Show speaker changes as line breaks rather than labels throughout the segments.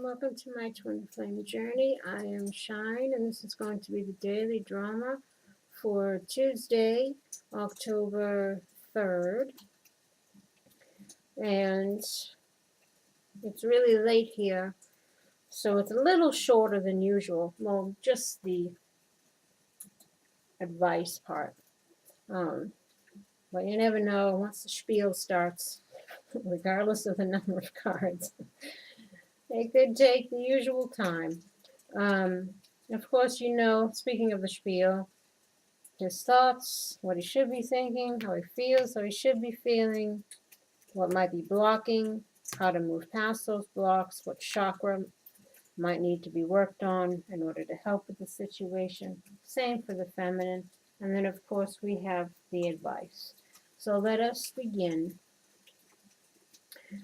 and welcome to my twin flame journey. I am Shine, and this is going to be the daily drama for Tuesday, October 3rd. And it's really late here, so it's a little shorter than usual. Well, just the advice part. But you never know once the spiel starts, regardless of the number of cards. It could take the usual time. Of course, you know, speaking of the spiel, his thoughts, what he should be thinking, how he feels, how he should be feeling, what might be blocking, how to move past those blocks, what chakra might need to be worked on in order to help with the situation. Same for the feminine. And then, of course, we have the advice. So let us begin.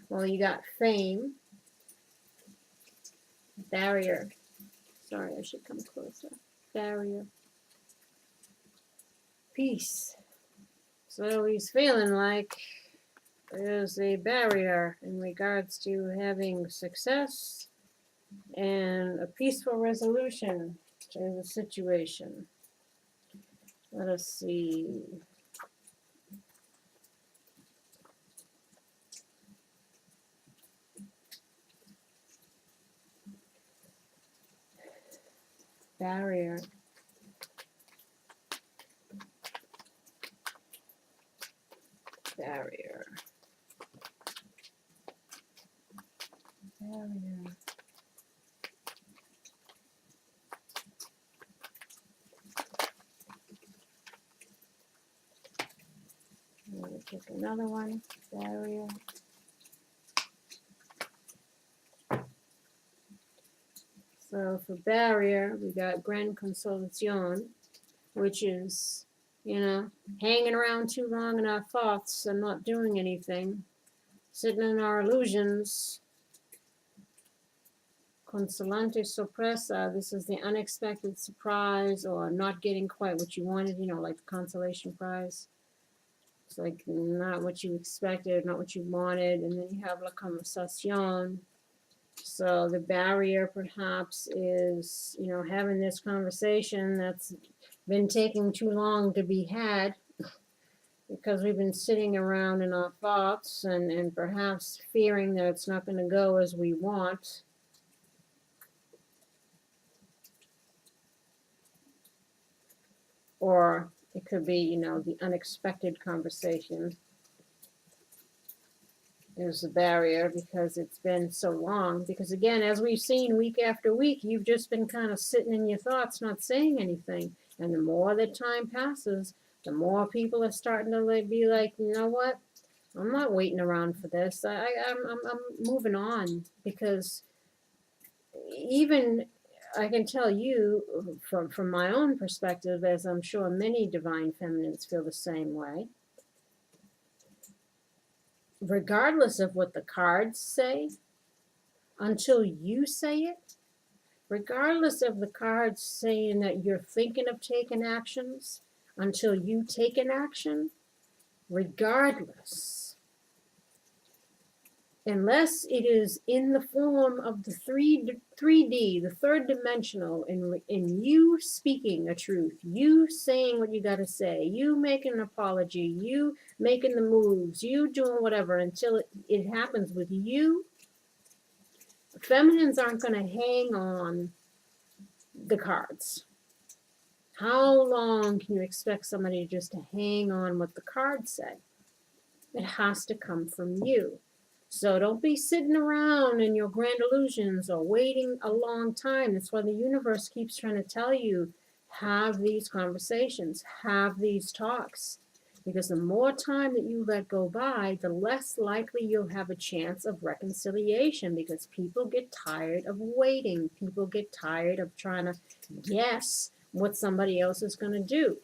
Well, you got fame. Barrier. Sorry, I should come closer. Barrier. Peace. So he's feeling like there's a barrier in regards to having success and a peaceful resolution to the situation. Let us see. Barrier. Barrier. Barrier. I'm going to pick another one. Barrier. So for barrier, we got Gran Consolación, which is, you know, hanging around too long in our thoughts and not doing anything, sitting in our illusions. Consolante sorpresa, this is the unexpected surprise or not getting quite what you wanted, you know, like the consolation prize. It's like not what you expected, not what you wanted. And then you have la conversación. So the barrier perhaps is, you know, having this conversation that's been taking too long to be had because we've been sitting around in our thoughts and perhaps fearing that it's not going to go as we want. Or it could be, you know, the unexpected conversation is the barrier because it's been so long. Because again, as we've seen week after week, you've just been kind of sitting in your thoughts, not saying anything. And the more that time passes, the more people are starting to be like, you know what? I'm not waiting around for this. I'm moving on, because even I can tell you from my own perspective, as I'm sure many divine feminines feel the same way, regardless of what the cards say, until you say it, regardless of the cards saying that you're thinking of taking actions, until you take an action, regardless, unless it is in the form of the 3D, the third dimensional, in you speaking a truth, you saying what you got to say, you making an apology, you making the moves, you doing whatever, until it happens with you, feminines aren't going to hang on the cards. How long can you expect somebody just to hang on what the cards say? It has to come from you. So don't be sitting around in your grand illusions or waiting a long time. That's why the universe keeps trying to tell you, have these conversations, have these talks. Because the more time that you let go by, the less likely you'll have a chance of reconciliation, because people get tired of waiting. People get tired of trying to guess what somebody else is going to do.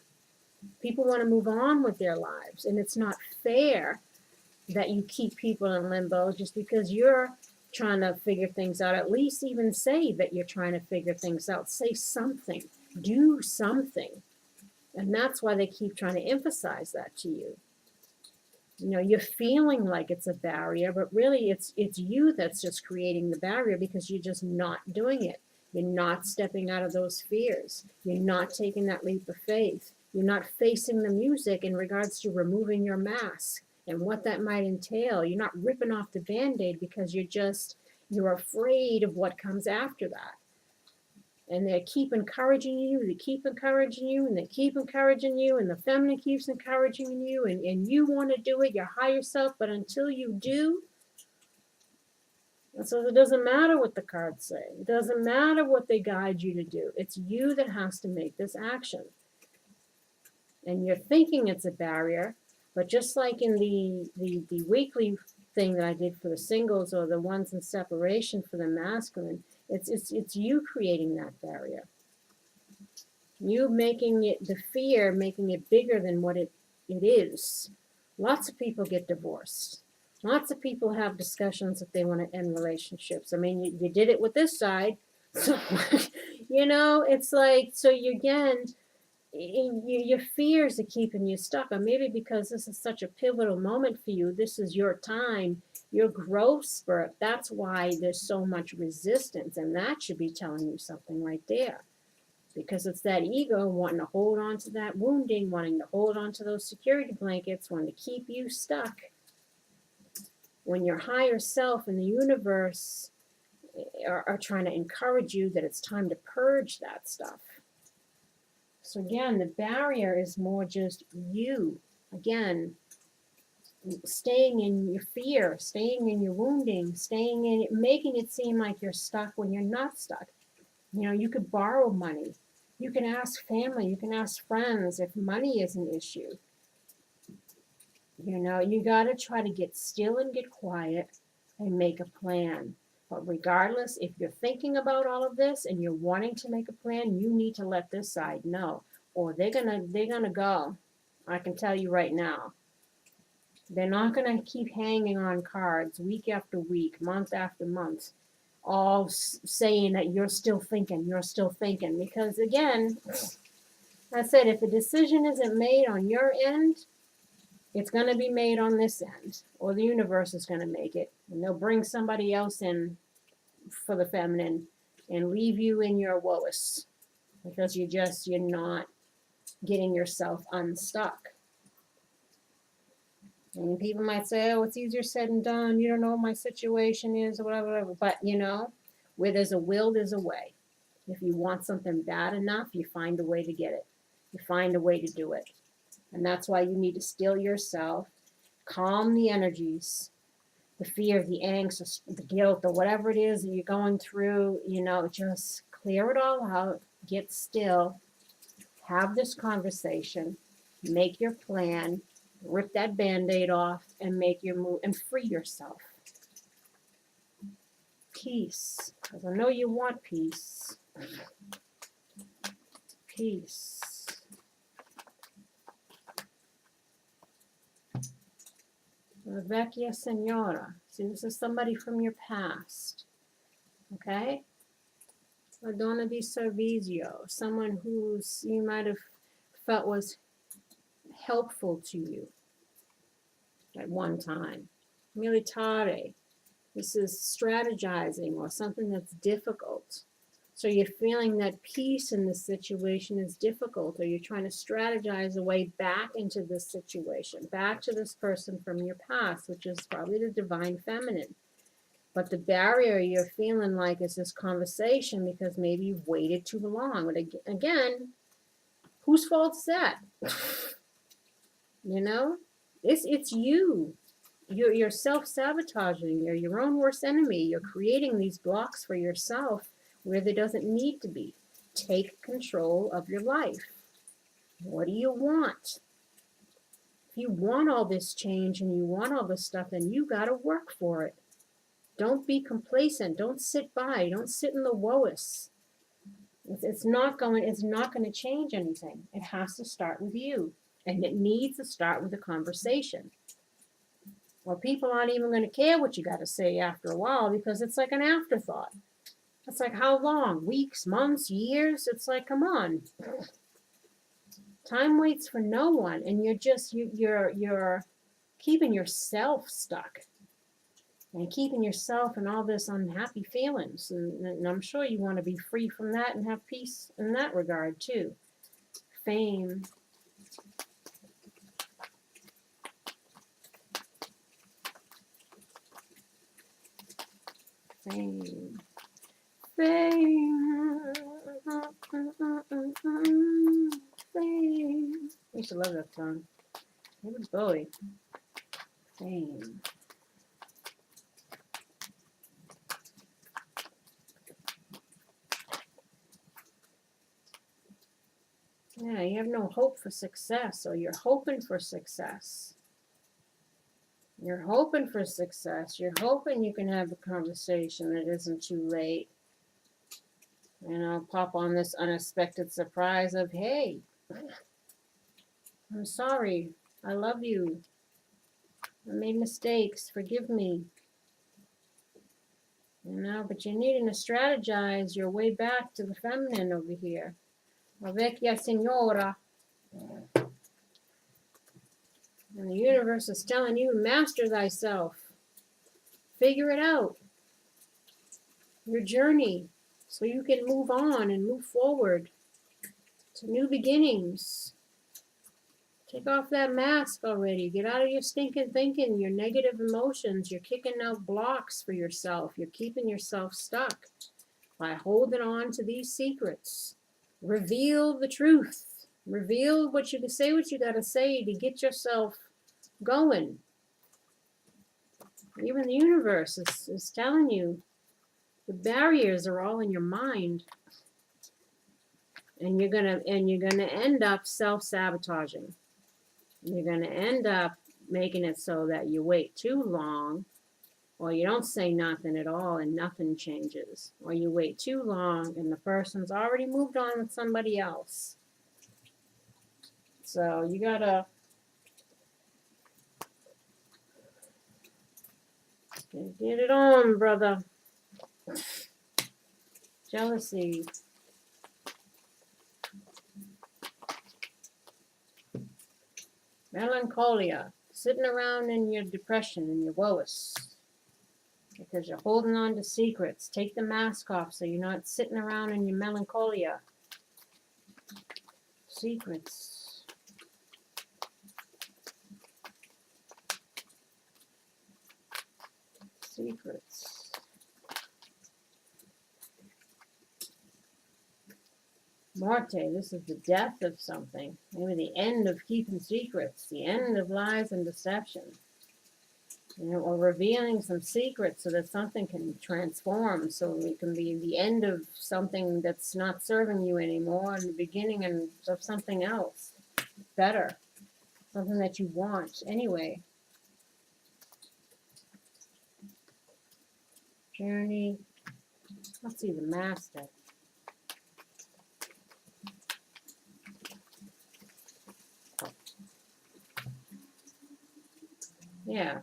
People want to move on with their lives, and it's not fair that you keep people in limbo just because you're trying to figure things out. At least even say that you're trying to figure things out. Say something. Do something. And that's why they keep trying to emphasize that to you. You know, you're feeling like it's a barrier, but really it's you that's just creating the barrier because you're just not doing it. You're not stepping out of those fears. You're not taking that leap of faith. You're not facing the music in regards to removing your mask and what that might entail. You're not ripping off the Band-Aid because you're afraid of what comes after that. And they keep encouraging you, they keep encouraging you, and they keep encouraging you, and the feminine keeps encouraging you, and you want to do it, your higher self, but until you do, so it doesn't matter what the cards say. It doesn't matter what they guide you to do. It's you that has to make this action. And you're thinking it's a barrier, but just like in the weekly thing that I did for the singles or the ones in separation for the masculine, it's you creating that barrier. You making it, the fear, making it bigger than what it is. Lots of people get divorced. Lots of people have discussions if they want to end relationships. I mean, you did it with this side. So, you know, it's like, so you again, your fears are keeping you stuck. Or maybe because this is such a pivotal moment for you, this is your time, your growth spurt. That's why there's so much resistance. And that should be telling you something right there. Because it's that ego wanting to hold on to that wounding, wanting to hold on to those security blankets, wanting to keep you stuck. When your higher self and the universe are trying to encourage you that it's time to purge that stuff. So again, the barrier is more just you, again, staying in your fear, staying in your wounding, staying in it, making it seem like you're stuck when you're not stuck. You know, you could borrow money. You can ask family, you can ask friends if money is an issue. You know, you got to try to get still and get quiet and make a plan. But regardless, if you're thinking about all of this and you're wanting to make a plan, you need to let this side know, or they're gonna go. I can tell you right now. They're not gonna keep hanging on cards week after week, month after month, all saying that you're still thinking, because again, I said, if a decision isn't made on your end, it's going to be made on this end, or the universe is going to make it, and they'll bring somebody else in for the feminine and leave you in your woes because you're not getting yourself unstuck. And people might say, oh, it's easier said than done. You don't know what my situation is or whatever. But, you know, where there's a will, there's a way. If you want something bad enough, you find a way to get it. You find a way to do it. And that's why you need to still yourself, calm the energies, the fear, the angst, the guilt, or whatever it is that you're going through, you know, just clear it all out, get still, have this conversation, make your plan, rip that Band-Aid off, and make your move, and free yourself. Peace, because I know you want peace. Peace. Vecchia Senora. See, this is somebody from your past. Okay? Madonna di Servizio. Someone who's you might have felt was helpful to you at one time. Militare. This is strategizing or something that's difficult. So you're feeling that peace in this situation is difficult, or you're trying to strategize a way back into this situation, back to this person from your past, which is probably the divine feminine. But the barrier you're feeling like is this conversation because maybe you've waited too long. But again, whose fault is that? You know, it's you. You're self-sabotaging. You're your own worst enemy. You're creating these blocks for yourself where there doesn't need to be. Take control of your life. What do you want? If you want all this change and you want all this stuff, then you got to work for it. Don't be complacent. Don't sit by. Don't sit in the woes. It's not going to change anything. It has to start with you. And it needs to start with a conversation. Well, people aren't even going to care what you got to say after a while because it's like an afterthought. It's like, how long? Weeks, months, years? It's like, come on. Time waits for no one, and you're keeping yourself stuck and keeping yourself in all this unhappy feelings. And I'm sure you want to be free from that and have peace in that regard too. Fame. Fame. Fame. Fame. I used to love that song. It was Bowie. Fame. Yeah, you have no hope for success, or you're hoping for success. You're hoping for success. You're hoping you can have a conversation that isn't too late. And I'll pop on this unexpected surprise of, hey, I'm sorry. I love you. I made mistakes. Forgive me. You know, but you're needing to strategize your way back to the feminine over here. µ Signora. And the universe is telling you, master thyself. Figure it out. Your journey. So you can move on and move forward to new beginnings. Take off that mask already. Get out of your stinking thinking, your negative emotions. You're kicking out blocks for yourself. You're keeping yourself stuck by holding on to these secrets. Reveal the truth. Reveal what you can say, what you got to say to get yourself going. Even the universe is telling you the barriers are all in your mind. And you're gonna end up self-sabotaging. You're gonna end up making it so that you wait too long, or you don't say nothing at all and nothing changes, or you wait too long and the person's already moved on with somebody else. So you gotta get it on, brother. Jealousy. Melancholia. Sitting around in your depression and your woes. Because you're holding on to secrets. Take the mask off so you're not sitting around in your melancholia. Secrets. Secrets. Marte, this is the death of something. Maybe the end of keeping secrets. The end of lies and deception. You know, or revealing some secrets so that something can transform. So it can be the end of something that's not serving you anymore and the beginning of something else. Better. Something that you want anyway. Journey. Let's see, the master. Yeah.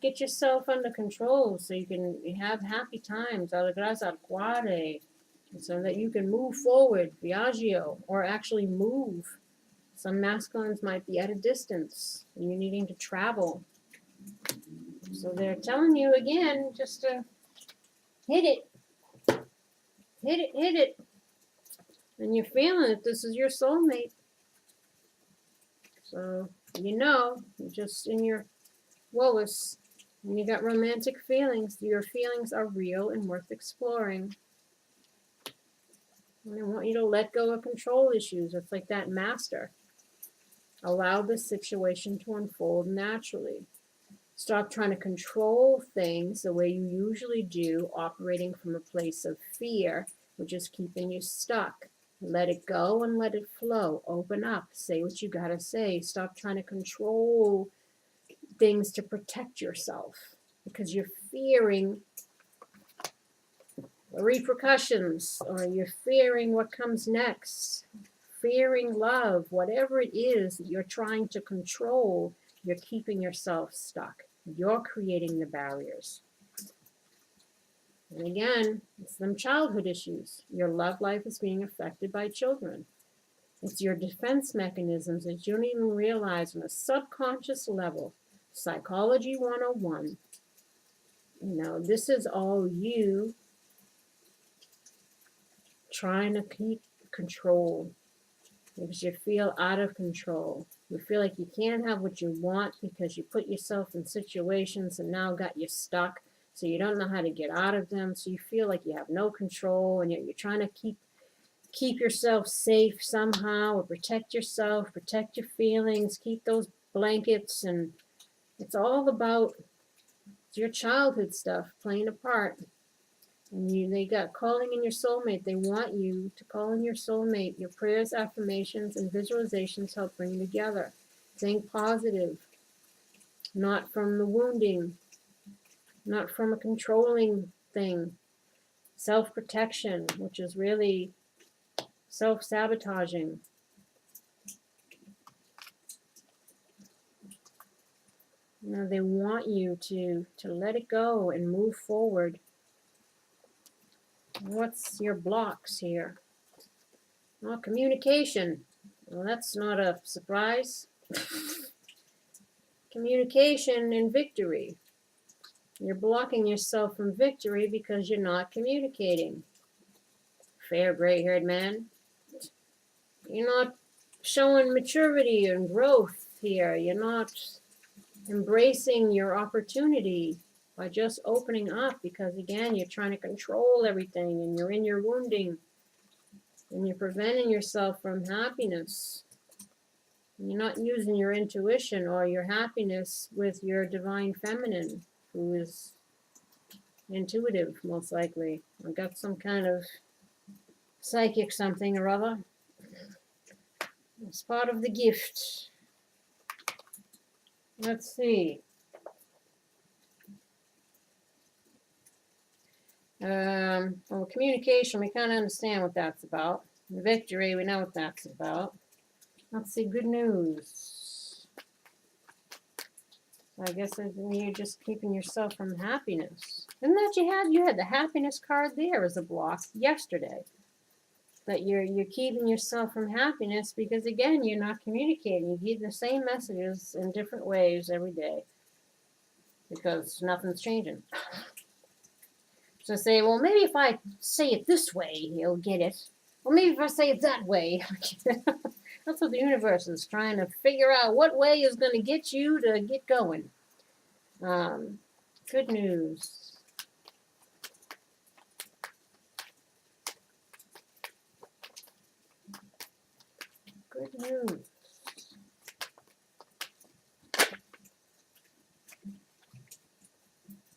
Get yourself under control so you can have happy times. bbLÄSSIİGS. So that you can move forward. µ, or actually move. Some masculines might be at a distance and you're needing to travel. So they're telling you again just to hit it. Hit it, hit it. And you're feeling it. This is your soulmate. So, you know, you're just in your woes. And you got romantic feelings. Your feelings are real and worth exploring. And I want you to let go of control issues. It's like that master. Allow the situation to unfold naturally. Stop trying to control things the way you usually do, operating from a place of fear, which is keeping you stuck. Let it go and let it flow. Open up. Say what you gotta say. Stop trying to control things to protect yourself because you're fearing the repercussions, or you're fearing what comes next. Fearing love, whatever it is that you're trying to control, you're keeping yourself stuck. You're creating the barriers. And again, it's them childhood issues. Your love life is being affected by children. It's your defense mechanisms that you don't even realize on a subconscious level. Psychology 101. You know, this is all you trying to keep control because you feel out of control. You feel like you can't have what you want because you put yourself in situations and now got you stuck. So you don't know how to get out of them. So you feel like you have no control, and yet you're trying to keep yourself safe somehow, or protect yourself, protect your feelings, keep those blankets. And it's all about your childhood stuff playing a part. And they got calling in your soulmate. They want you to call in your soulmate. Your prayers, affirmations, and visualizations help bring you together. Think positive, not from the wounding, not from a controlling thing. Self-protection, which is really self-sabotaging. You know, they want you to let it go and move forward. What's your blocks here? Well, communication. Well, that's not a surprise. Communication and victory. You're blocking yourself from victory because you're not communicating. Fair gray-haired man. You're not showing maturity and growth here. You're not embracing your opportunity by just opening up, because again, you're trying to control everything and you're in your wounding and you're preventing yourself from happiness. You're not using your intuition or your happiness with your divine feminine, who is intuitive, most likely, or got some kind of psychic something or other. It's part of the gift. Let's see. Well, communication, we kind of understand what that's about. Victory, we know what that's about. Let's see, good news. I guess you're just keeping yourself from happiness. Isn't that you had the happiness card there as a block yesterday. That you're keeping yourself from happiness because, again, you're not communicating. You give the same messages in different ways every day because nothing's changing. So say, well, maybe if I say it this way, he'll get it. Or maybe if I say it that way. That's what the universe is trying to figure out, what way is going to get you to get going. Good news. Good news.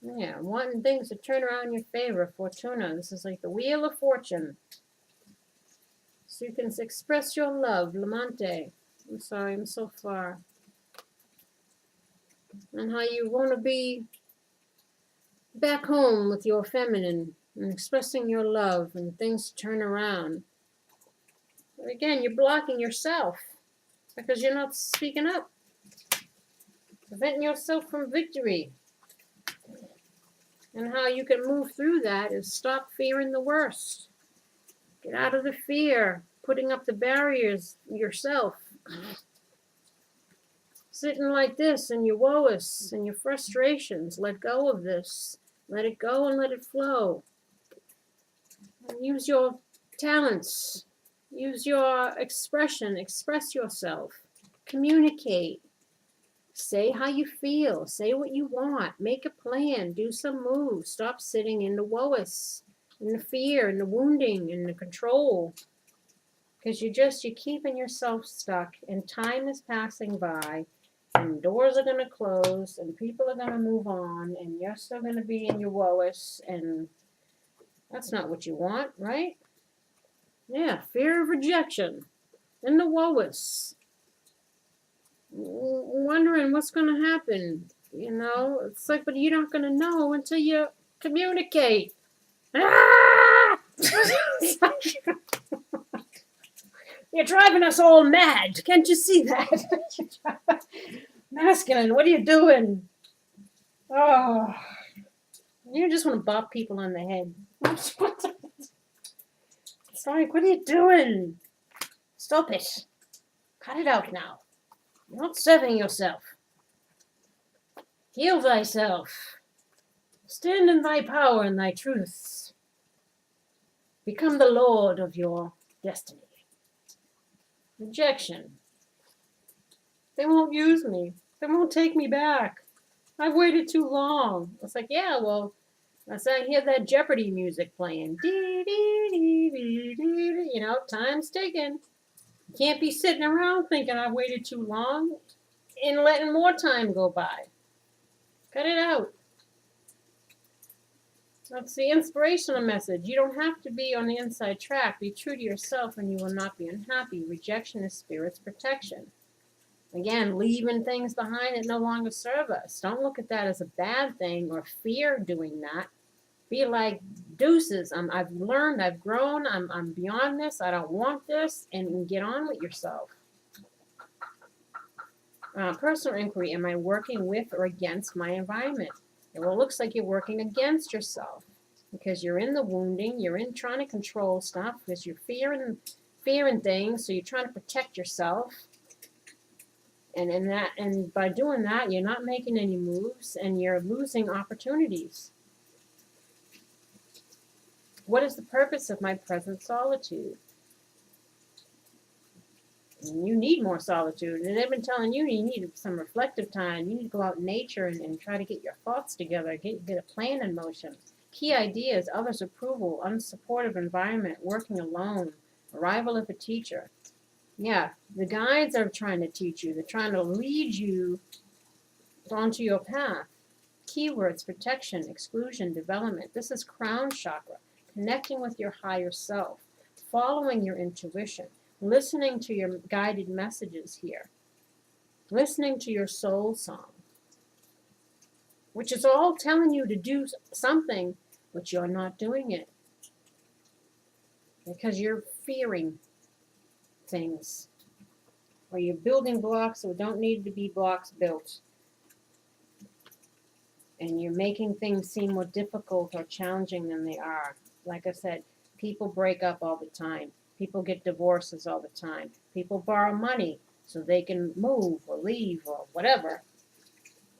Yeah, wanting things to turn around in your favor. Fortuna. This is like the Wheel of Fortune. So you can express your love. Lamante. I'm sorry, I'm so far. And how you want to be back home with your feminine and expressing your love and things turn around. But again, you're blocking yourself because you're not speaking up. Preventing yourself from victory. And how you can move through that is stop fearing the worst. Get out of the fear, putting up the barriers yourself. Sitting like this in your woes and your frustrations. Let go of this. Let it go and let it flow. And use your talents. Use your expression. Express yourself. Communicate. Say how you feel. Say what you want. Make a plan. Do some moves. Stop sitting in the woes, in the fear, in the wounding, in the control. Because you're keeping yourself stuck, and time is passing by, and doors are going to close, and people are going to move on, and you're still going to be in your woes, and that's not what you want, right? Yeah, fear of rejection, in the woes. Wondering what's going to happen, you know? It's like, but you're not going to know until you communicate. Ah! You're driving us all mad. Can't you see that? Masculine, what are you doing? Oh, you just want to bop people on the head. It's like, what are you doing? Stop it. Cut it out now. You're not serving yourself. Heal thyself. Stand in thy power and thy truths. Become the Lord of your destiny. Rejection. They won't use me. They won't take me back. I've waited too long. It's like, yeah, well, as I hear that Jeopardy music playing, you know, time's ticking. You can't be sitting around thinking I've waited too long and letting more time go by. Cut it out. That's the inspirational message. You don't have to be on the inside track. Be true to yourself and you will not be unhappy. Rejection is spirit's protection. Again, leaving things behind that no longer serve us. Don't look at that as a bad thing or fear doing that. Be like, deuces, I've learned, I've grown, I'm beyond this, I don't want this, and get on with yourself. Personal inquiry, am I working with or against my environment? Well, it looks like you're working against yourself because you're in the wounding, you're in trying to control stuff because you're fearing things, so you're trying to protect yourself. And by doing that, you're not making any moves and you're losing opportunities. What is the purpose of my present solitude? You need more solitude. And they've been telling you you need some reflective time. You need to go out in nature and try to get your thoughts together, get a plan in motion. Key ideas, others' approval, unsupportive environment, working alone, arrival of a teacher. Yeah, the guides are trying to teach you. They're trying to lead you onto your path. Keywords, protection, exclusion, development. This is crown chakra. Connecting with your higher self. Following your intuition. Listening to your guided messages here. Listening to your soul song. Which is all telling you to do something, but you're not doing it. Because you're fearing things. Or you're building blocks that don't need to be blocks built. And you're making things seem more difficult or challenging than they are. Like I said, people break up all the time. People get divorces all the time. People borrow money so they can move or leave or whatever.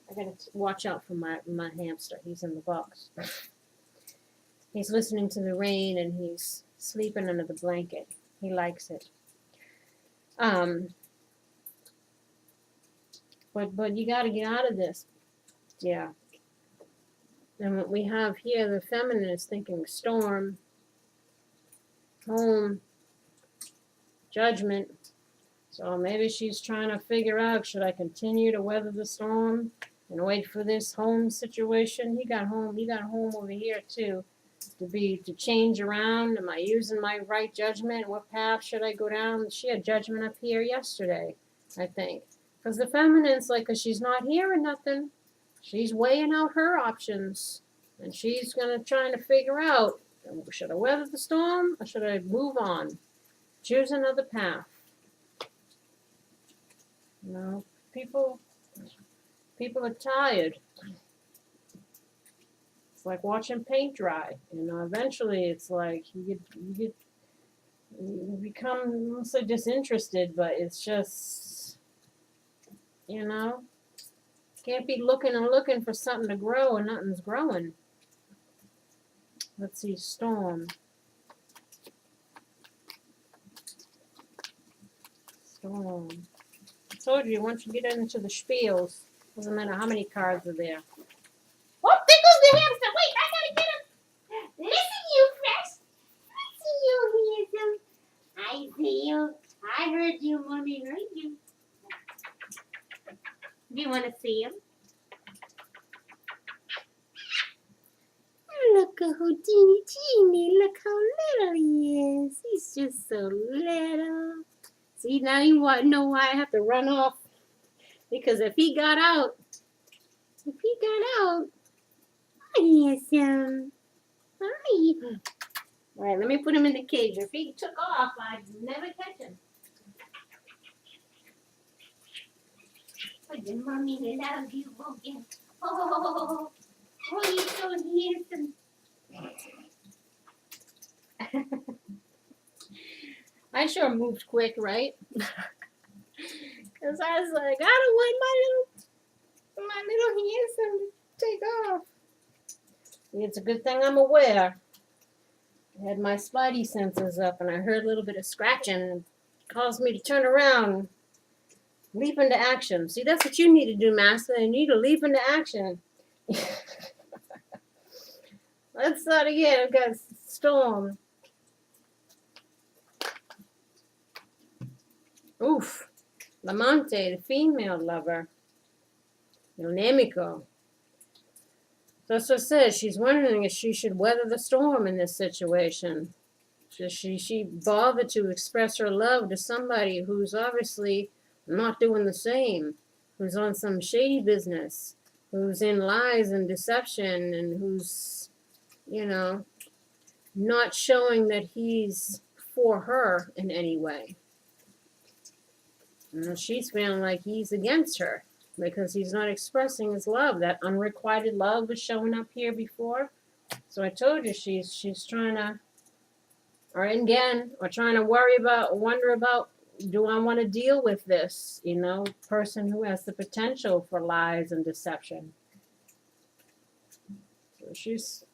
I gotta watch out for my hamster. He's in the box. He's listening to the rain and he's sleeping under the blanket. He likes it. But you gotta get out of this. Yeah. And what we have here, the feminine is thinking storm, home, judgment. So maybe she's trying to figure out, should I continue to weather the storm and wait for this home situation? You got home over here too, to change around. Am I using my right judgment? What path should I go down? She had judgment up here yesterday, I think. Because the feminine's like, because she's not hearing nothing. She's weighing out her options. And she's trying to figure out, should I weather the storm or should I move on? Choose another path. You know, people are tired. It's like watching paint dry. You know, eventually it's like you become, I won't say disinterested, but it's just, you know, can't be looking and looking for something to grow and nothing's growing. Let's see, storm. Storm. I told you, once you get into the spiels, doesn't matter how many cards are there. Oh, there goes the hamster. Wait, I gotta get him. Listen, you fresh. I see you. I heard you, Mommy. Heard you. Do you want to see him? Look at how teeny. Look how little he is. He's just so little. See, now you know why I have to run off. Because if he got out, yes, hi. All right, let me put him in the cage. If he took off, I'd never catch him. Oh, Mommy loves you, okay? Oh, you're so handsome. I sure moved quick, right? Because I was like, I don't want my little handsome to take off. It's a good thing I'm aware. I had my spidey senses up and I heard a little bit of scratching and it caused me to turn around, leap into action. See, that's what you need to do, Master. You need to leap into action. Let's start again. I've got Storm. Oof. Lamante, the female lover. Nemico. That's what it says. She's wondering if she should weather the storm in this situation. Should she bother to express her love to somebody who's obviously not doing the same, who's on some shady business, who's in lies and deception, and who's, you know, not showing that he's for her in any way. And she's feeling like he's against her because he's not expressing his love. That unrequited love was showing up here before. So I told you she's trying to, or again, or trying to wonder about, do I want to deal with this, you know, person who has the potential for lies and deception. So she's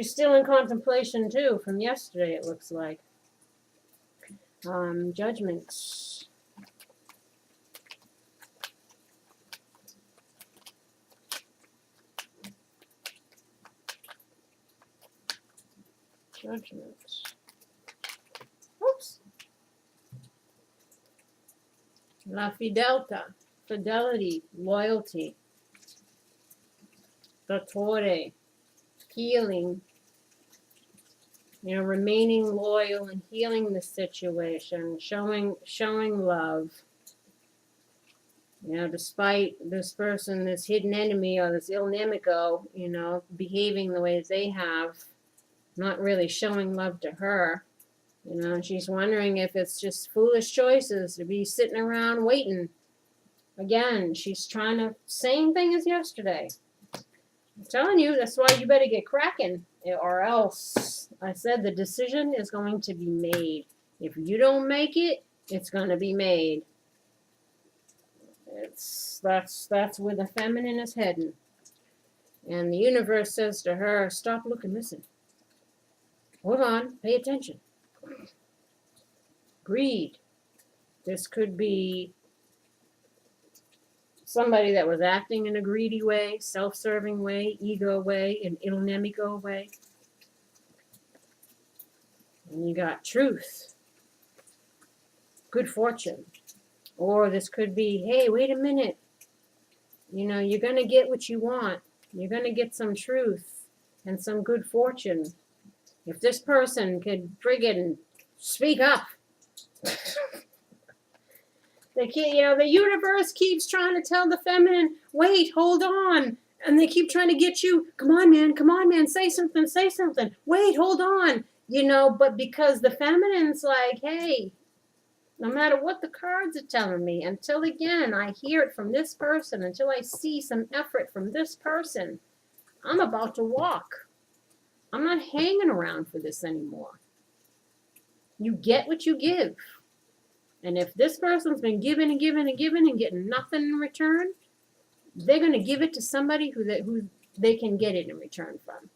still in contemplation too from yesterday, it looks like. Judgment. Judgment. Oops. La fideltà, fidelity, loyalty. Dottore, healing. You know, remaining loyal and healing the situation, showing love. You know, despite this person, this hidden enemy or this il nemico, you know, behaving the way they have. Not really showing love to her, you know, and she's wondering if it's just foolish choices to be sitting around waiting. Again, she's trying to, same thing as yesterday. I'm telling you, that's why you better get cracking, or else, I said the decision is going to be made. If you don't make it, it's going to be made. That's where the feminine is heading. And the universe says to her, stop, look, and listen. Hold on, pay attention. Greed. This could be somebody that was acting in a greedy way, self-serving way, ego way, an il nemico way. And you got truth. Good fortune. Or this could be, hey, wait a minute. You know, you're going to get what you want. You're going to get some truth and some good fortune. If this person could friggin' speak up. They can't, you know, the universe keeps trying to tell the feminine, wait, hold on. And they keep trying to get you, come on, man, say something. Wait, hold on. You know, but because the feminine's like, hey, no matter what the cards are telling me, until again I hear it from this person, until I see some effort from this person, I'm about to walk. I'm not hanging around for this anymore. You get what you give. And if this person's been giving and getting nothing in return, they're going to give it to somebody who they can get it in return from.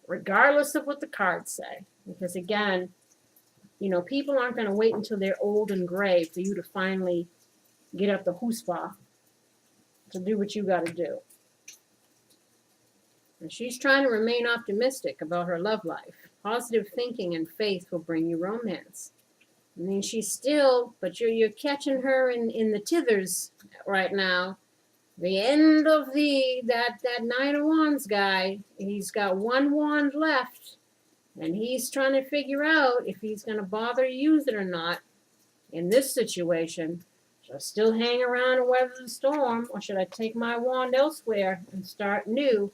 Regardless of what the cards say. Because again, you know, people aren't going to wait until they're old and gray for you to finally get up the chutzpah to do what you got to do. And she's trying to remain optimistic about her love life. Positive thinking and faith will bring you romance. I mean, she's still, but you're catching her in the tithers right now. The end of that Nine of Wands guy, he's got one wand left. And he's trying to figure out if he's going to bother to use it or not in this situation. Should I still hang around and weather the storm, or should I take my wand elsewhere and start new?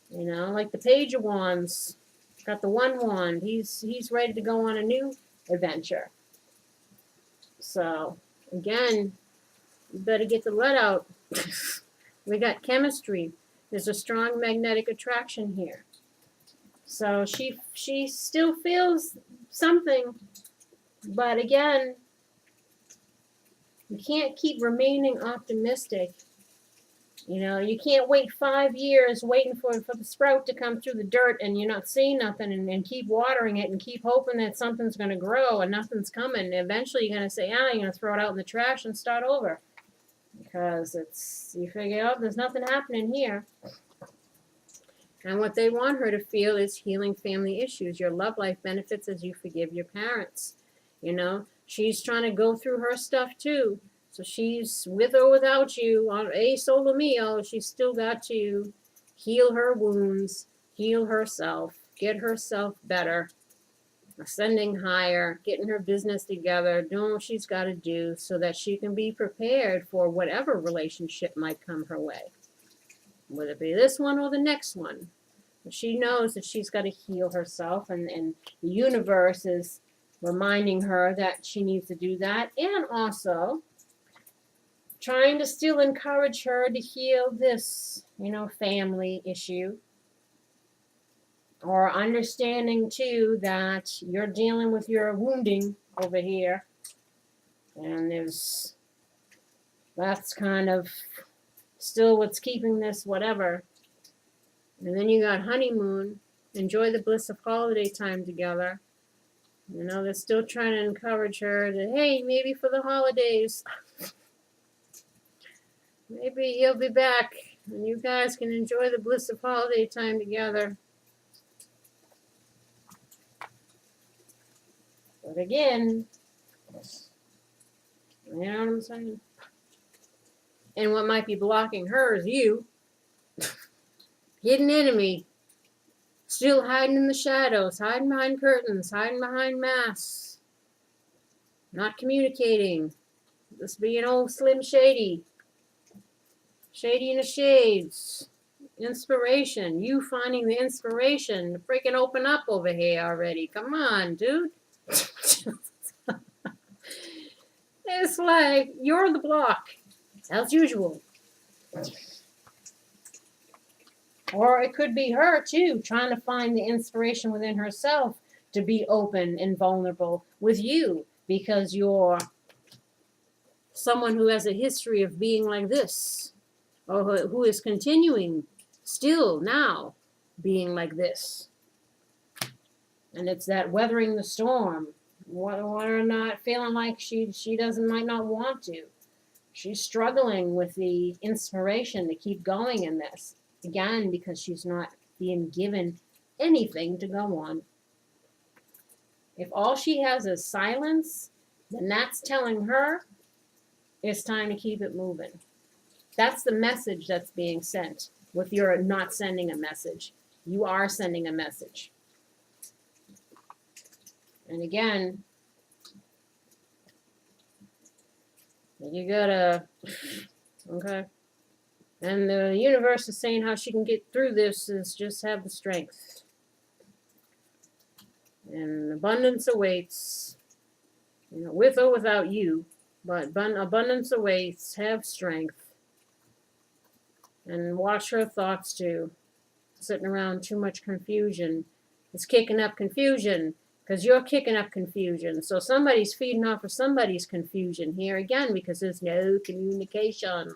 You know, like the Page of Wands. Got the one wand. He's ready to go on a new adventure. So, again, you better get the let out. We got chemistry. There's a strong magnetic attraction here. So she still feels something, but again, you can't keep remaining optimistic You know, you can't wait 5 years waiting for the sprout to come through the dirt and you're not seeing nothing and keep watering it and keep hoping that something's going to grow and nothing's coming. Eventually you're going to say, you're going to throw it out in the trash and start over. Because you figure, oh, there's nothing happening here. And what they want her to feel is healing family issues. Your love life benefits as you forgive your parents. You know, she's trying to go through her stuff too. So she's with or without you on a solo mio. She's still got to heal her wounds, heal herself, get herself better, ascending higher, getting her business together, doing what she's got to do so that she can be prepared for whatever relationship might come her way. Whether it be this one or the next one. She knows that she's got to heal herself, and the universe is reminding her that she needs to do that, and also trying to still encourage her to heal this, family issue. Or understanding, too, that you're dealing with your wounding over here. And that's kind of still what's keeping this whatever. And then you got honeymoon. Enjoy the bliss of holiday time together. They're still trying to encourage her to, hey, maybe for the holidays, maybe he'll be back and you guys can enjoy the bliss of holiday time together. But again, you know what I'm saying? And what might be blocking her is you. Hidden enemy. Still hiding in the shadows, hiding behind curtains, hiding behind masks. Not communicating. Just being old Slim Shady. Shady in the shades. Inspiration. You finding the inspiration to freaking open up over here already. Come on, dude. It's like you're the block, as usual. Or it could be her too, trying to find the inspiration within herself to be open and vulnerable with you, because you're someone who has a history of being like this, or who is continuing still now being like this. And it's that weathering the storm. Or not feeling like she might not want to. She's struggling with the inspiration to keep going in this. Again, because she's not being given anything to go on. If all she has is silence, then that's telling her it's time to keep it moving. That's the message that's being sent. With your not sending a message, you are sending a message. And again, you gotta, okay. And the universe is saying how she can get through this is just have the strength. And abundance awaits, with or without you, but abundance awaits, have strength. And watch her thoughts too. Sitting around too much confusion. It's kicking up confusion. Because you're kicking up confusion. So somebody's feeding off of somebody's confusion here again, because there's no communication.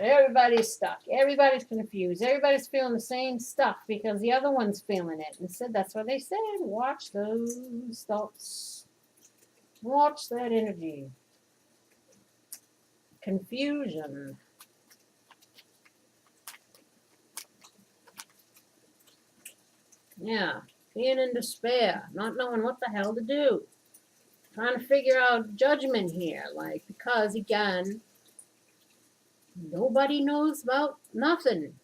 Everybody's stuck. Everybody's confused. Everybody's feeling the same stuff because the other one's feeling it. Instead, that's what they said. Watch those thoughts. Watch that energy. Confusion. Yeah, being in despair, not knowing what the hell to do. Trying to figure out judgment here, because again, nobody knows about nothing.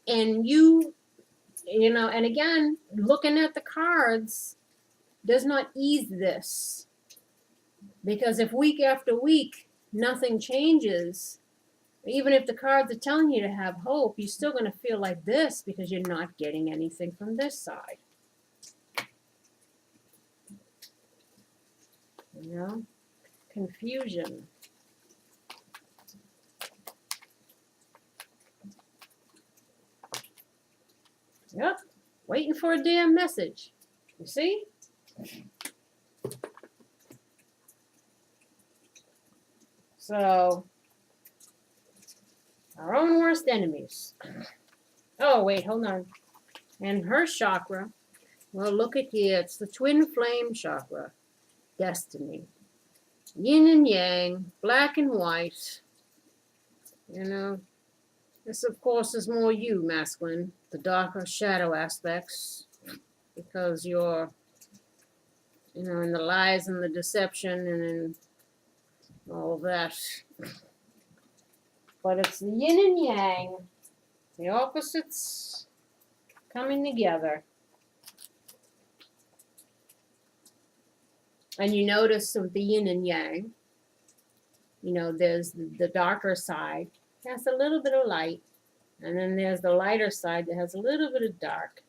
And and again, looking at the cards does not ease this. Because if week after week, nothing changes, even if the cards are telling you to have hope, you're still going to feel like this because you're not getting anything from this side. Confusion. Yep, waiting for a damn message. You see? So, Our own worst enemies. Oh, wait, hold on. And her chakra, well, look at here. It's the twin flame chakra. Destiny. Yin and yang, black and white. You know, this, of course, is more you, masculine. The darker shadow aspects. Because you're, you know, in the lies and the deception and in all of that. But it's the yin and yang. The opposites coming together. And you notice with the yin and yang, you know, there's the darker side. It has a little bit of light. And then there's the lighter side that has a little bit of dark.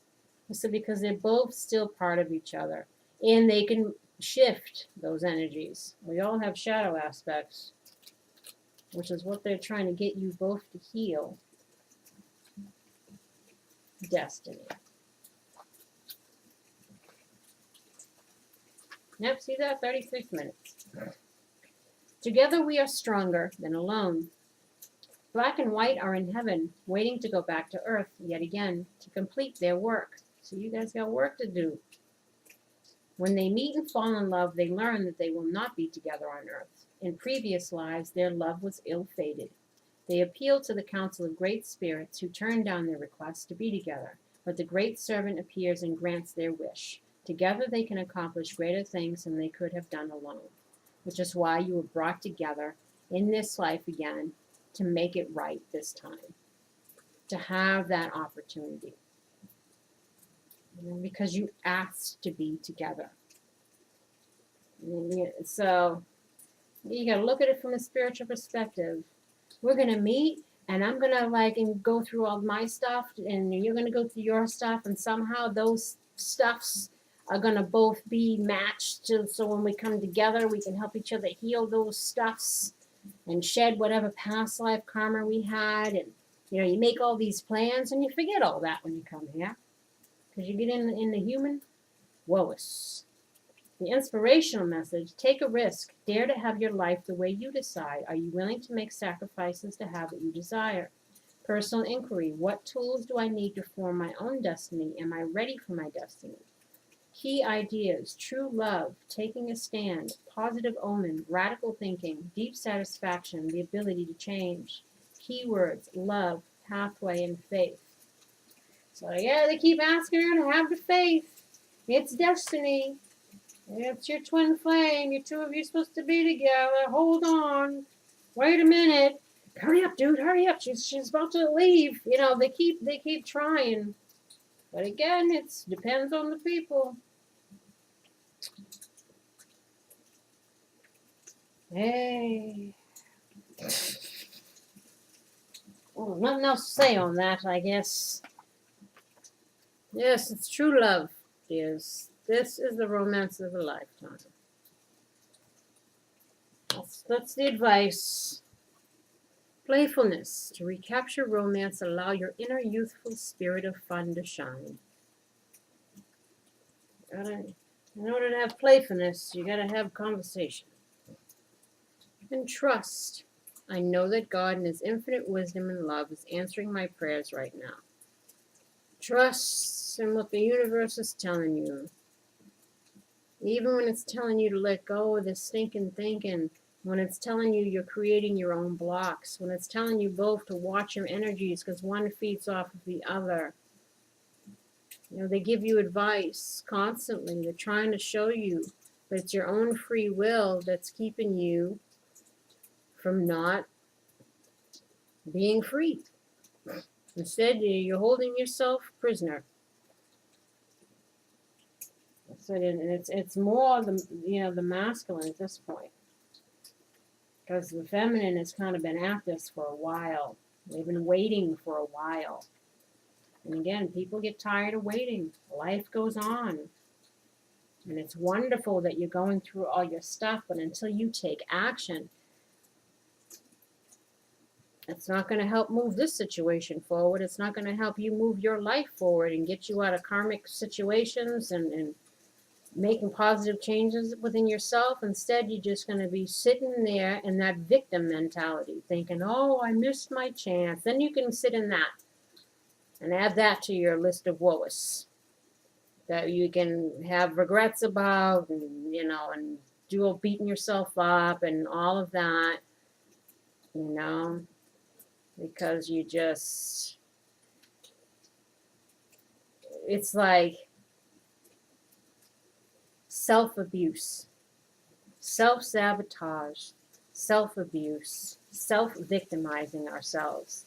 So because they're both still part of each other. And they can shift those energies. We all have shadow aspects, which is what they're trying to get you both to heal. Destiny. Yep, see that? 36 minutes. Together we are stronger than alone. Black and white are in heaven, waiting to go back to earth yet again to complete their work. So you guys got work to do. When they meet and fall in love, they learn that they will not be together on earth. In previous lives, their love was ill-fated. They appeal to the council of great spirits who turn down their request to be together, but the great servant appears and grants their wish. Together they can accomplish greater things than they could have done alone, which is why you were brought together in this life again to make it right this time, to have that opportunity. Because you asked to be together. So you got to look at it from a spiritual perspective. We're going to meet, and I'm going to and go through all my stuff, and you're going to go through your stuff, and somehow those stuffs are going to both be matched so when we come together, we can help each other heal those stuffs and shed whatever past life karma we had. And, you make all these plans, and you forget all that when you come here. Because you get in the human, woes. The inspirational message, take a risk. Dare to have your life the way you decide. Are you willing to make sacrifices to have what you desire? Personal inquiry, what tools do I need to form my own destiny? Am I ready for my destiny? Key ideas, true love, taking a stand, positive omen, radical thinking, deep satisfaction, the ability to change. Keywords, love, pathway, and faith. So yeah, they keep asking her to have the faith. It's destiny. It's your twin flame. You two of you supposed to be together. Hold on. Wait a minute. Hurry up, dude. Hurry up. She's about to leave. They keep trying. But again, it depends on the people. Hey. Well, nothing else to say on that, I guess. Yes, it's true love, dears. This is the romance of a lifetime. That's the advice. Playfulness. To recapture romance, allow your inner youthful spirit of fun to shine. In order to have playfulness, you gotta have conversation. And trust. I know that God in His infinite wisdom and love is answering my prayers right now. Trust in what the universe is telling you. Even when it's telling you to let go of this stinking thinking, when it's telling you you're creating your own blocks, when it's telling you both to watch your energies because one feeds off of the other. They give you advice constantly. They're trying to show you, but it's your own free will that's keeping you from not being free. Instead, you're holding yourself prisoner. So, and it's more the masculine at this point, because the feminine has kind of been at this for a while. They've been waiting for a while, and again, people get tired of waiting. Life goes on, and it's wonderful that you're going through all your stuff. But until you take action, it's not going to help move this situation forward. It's not going to help you move your life forward and get you out of karmic situations and making positive changes within yourself. Instead, you're just going to be sitting there in that victim mentality, thinking, oh, I missed my chance. Then you can sit in that and add that to your list of woes that you can have regrets about, and, you know, and do beating yourself up and all of that, you know, because you just, it's like self-abuse, self-sabotage, self-abuse, self-victimizing ourselves.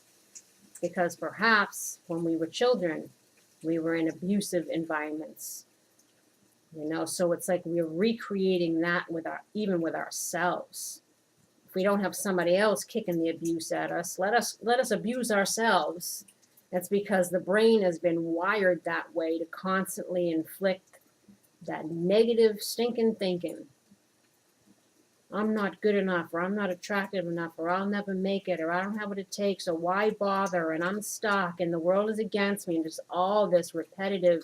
Because perhaps when we were children, we were in abusive environments, you know, so it's like we're recreating that with even with ourselves. If we don't have somebody else kicking the abuse at us, let us abuse ourselves. That's because the brain has been wired that way to constantly inflict that negative stinking thinking. I'm not good enough, or I'm not attractive enough, or I'll never make it, or I don't have what it takes, or why bother, and I'm stuck, and the world is against me, and just all this repetitive,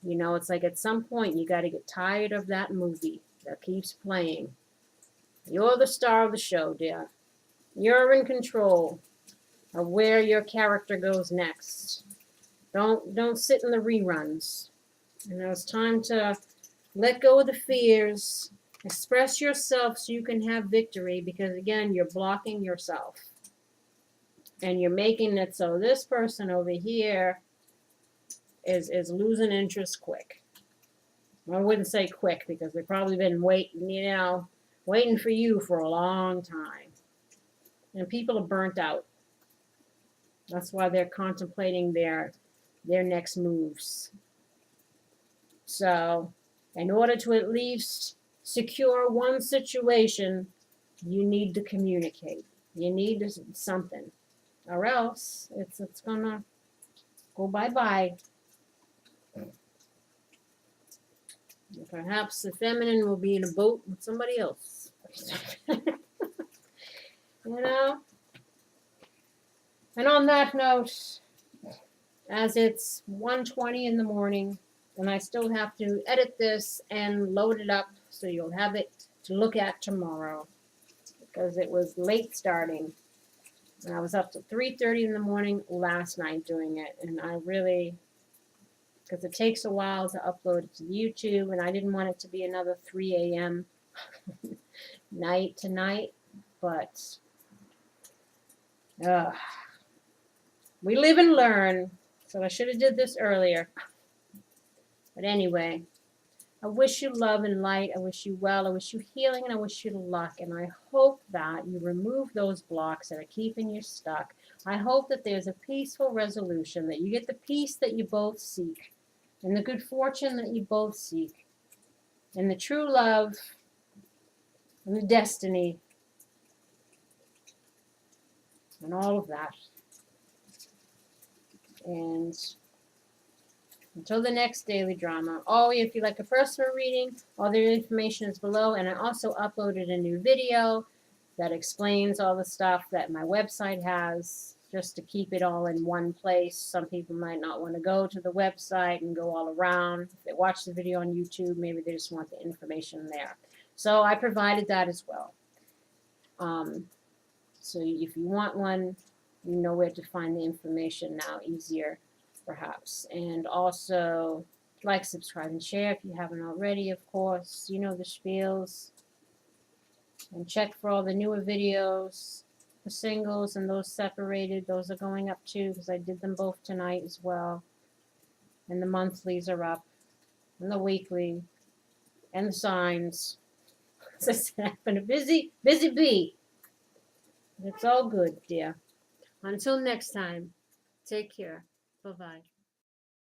you know, it's like at some point you got to get tired of that movie that keeps playing. You're the star of the show, dear. You're in control of where your character goes next. Don't sit in the reruns. You know, it's time to let go of the fears. Express yourself so you can have victory, because again, you're blocking yourself. And you're making it so this person over here is losing interest quick. Well, I wouldn't say quick, because they've probably been waiting for you for a long time. And people are burnt out. That's why they're contemplating their next moves. So, in order to at least secure one situation, you need to communicate. You need something, or else it's gonna go bye-bye. Perhaps the feminine will be in a boat with somebody else. You know? And on that note, as it's 1:20 in the morning, and I still have to edit this and load it up so you'll have it to look at tomorrow, because it was late starting. And I was up till 3:30 in the morning last night doing it, and I really, because it takes a while to upload it to YouTube, and I didn't want it to be another 3 a.m. night tonight, but we live and learn, so I should have did this earlier. But anyway, I wish you love and light. I wish you well. I wish you healing, and I wish you luck. And I hope that you remove those blocks that are keeping you stuck. I hope that there's a peaceful resolution, that you get the peace that you both seek, and the good fortune that you both seek, and the true love, and the destiny, and all of that. And until the next daily drama. Oh, if you like a personal reading, all the information is below. And I also uploaded a new video that explains all the stuff that my website has, just to keep it all in one place. Some people might not want to go to the website and go all around. If they watch the video on YouTube, maybe they just want the information there. So I provided that as well. So if you want one, you know where to find the information now, easier perhaps. And also like, subscribe, and share if you haven't already, of course. You know the spiels. And check for all the newer videos, the singles and those separated. Those are going up too, because I did them both tonight as well. And the monthlies are up, and the weekly, and the signs. As I said, I've been a busy bee. It's all good, dear. Until next time, take care. Bye-bye.